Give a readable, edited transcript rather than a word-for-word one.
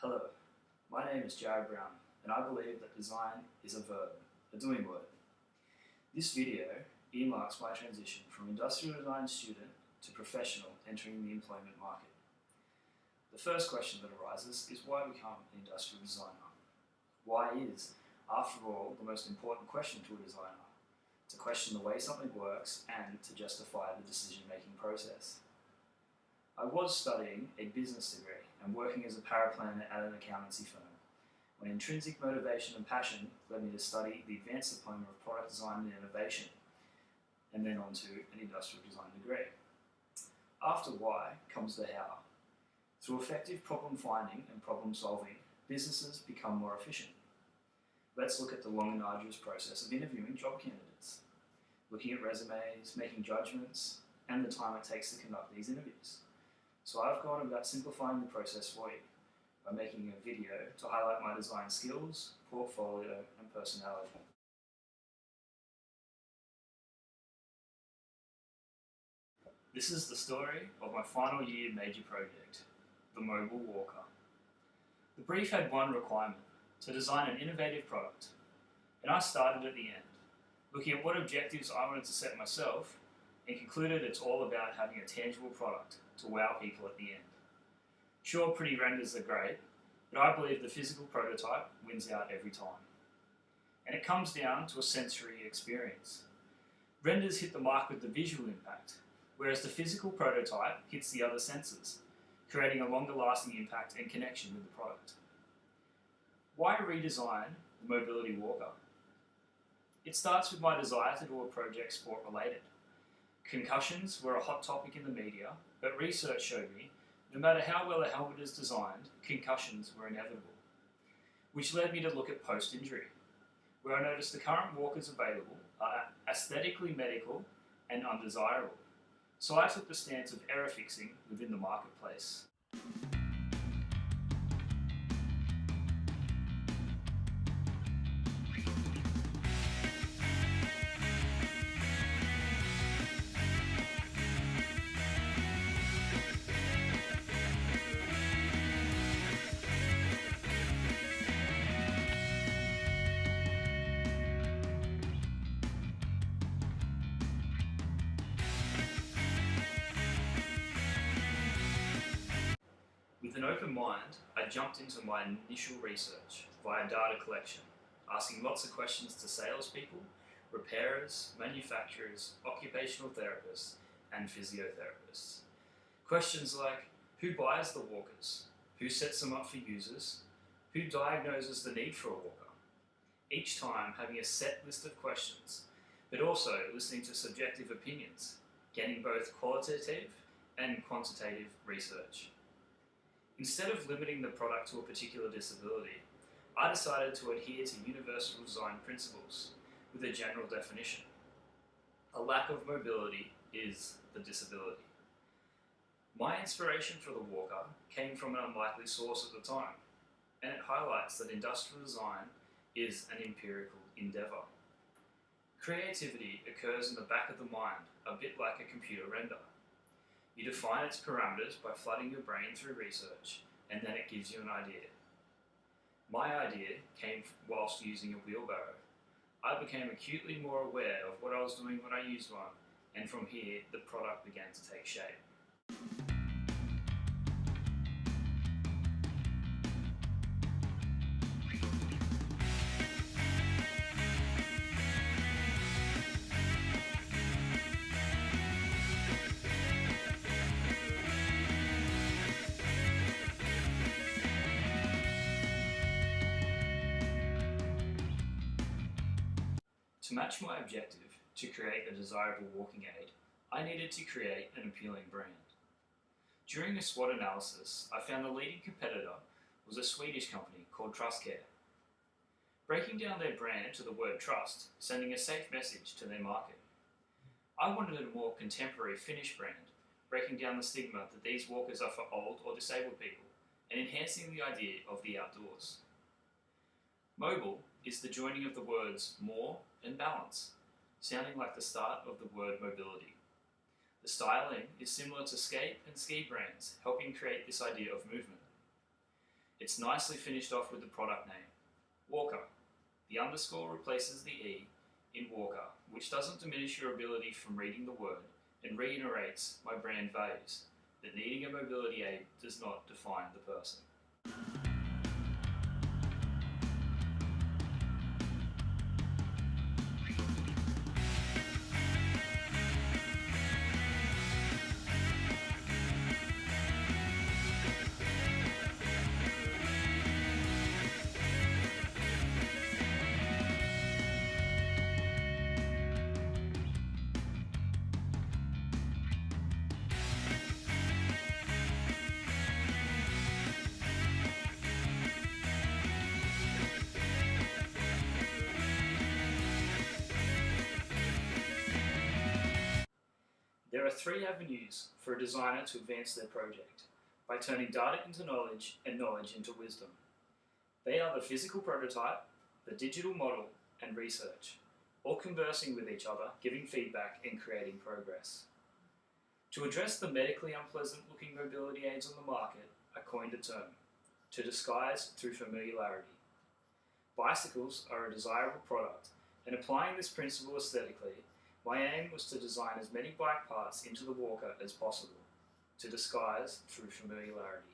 Hello, my name is Jared Brown, and I believe that design is a verb, a doing word. This video earmarks my transition from industrial design student to professional entering the employment market. The first question that arises is why become an industrial designer? Why is, after all, the most important question to a designer? To question the way something works and to justify the decision-making process. I was studying a business degree and working as a paraplanner at an accountancy firm, when intrinsic motivation and passion led me to study the Advanced Diploma of Product Design and Innovation, and then on to an industrial design degree. After why comes the how. Through effective problem finding and problem solving, businesses become more efficient. Let's look at the long and arduous process of interviewing job candidates, looking at resumes, making judgments, and the time it takes to conduct these interviews. So I've gone about simplifying the process for you by making a video to highlight my design skills, portfolio, and personality. This is the story of my final year major project, the Mobile Walker. The brief had one requirement, to design an innovative product, and I started at the end, looking at what objectives I wanted to set myself, and concluded it's all about having a tangible product to wow people at the end. Sure, pretty renders are great, but I believe the physical prototype wins out every time. And it comes down to a sensory experience. Renders hit the mark with the visual impact, whereas the physical prototype hits the other senses, creating a longer lasting impact and connection with the product. Why redesign the Mobility Walker? It starts with my desire to do a project sport related. Concussions were a hot topic in the media, but research showed me no matter how well a helmet is designed, concussions were inevitable. Which led me to look at post-injury, where I noticed the current walkers available are aesthetically medical and undesirable. So I took the stance of error fixing within the marketplace. With an open mind, I jumped into my initial research via data collection, asking lots of questions to salespeople, repairers, manufacturers, occupational therapists, and physiotherapists. Questions like, who buys the walkers? Who sets them up for users? Who diagnoses the need for a walker? Each time having a set list of questions, but also listening to subjective opinions, getting both qualitative and quantitative research. Instead of limiting the product to a particular disability, I decided to adhere to universal design principles with a general definition. A lack of mobility is the disability. My inspiration for the walker came from an unlikely source at the time, and it highlights that industrial design is an empirical endeavour. Creativity occurs in the back of the mind, a bit like a computer render. You define its parameters by flooding your brain through research, and then it gives you an idea. My idea came whilst using a wheelbarrow. I became acutely more aware of what I was doing when I used one, and from here, the product began to take shape. To match my objective to create a desirable walking aid, I needed to create an appealing brand. During a SWOT analysis, I found the leading competitor was a Swedish company called TrustCare. Breaking down their brand to the word trust, sending a safe message to their market. I wanted a more contemporary Finnish brand, breaking down the stigma that these walkers are for old or disabled people, and enhancing the idea of the outdoors. Mobile is the joining of the words more and balance, sounding like the start of the word mobility. The styling is similar to skate and ski brands, helping create this idea of movement. It's nicely finished off with the product name, Walker. The underscore replaces the E in Walker, which doesn't diminish your ability from reading the word and reiterates my brand values that needing a mobility aid does not define the person. There are three avenues for a designer to advance their project by turning data into knowledge and knowledge into wisdom. They are the physical prototype, the digital model, and research, all conversing with each other, giving feedback and creating progress. To address the medically unpleasant looking mobility aids on the market, I coined a term, to disguise through familiarity. Bicycles are a desirable product, and applying this principle aesthetically, my aim was to design as many bike parts into the Walker as possible, to disguise through familiarity.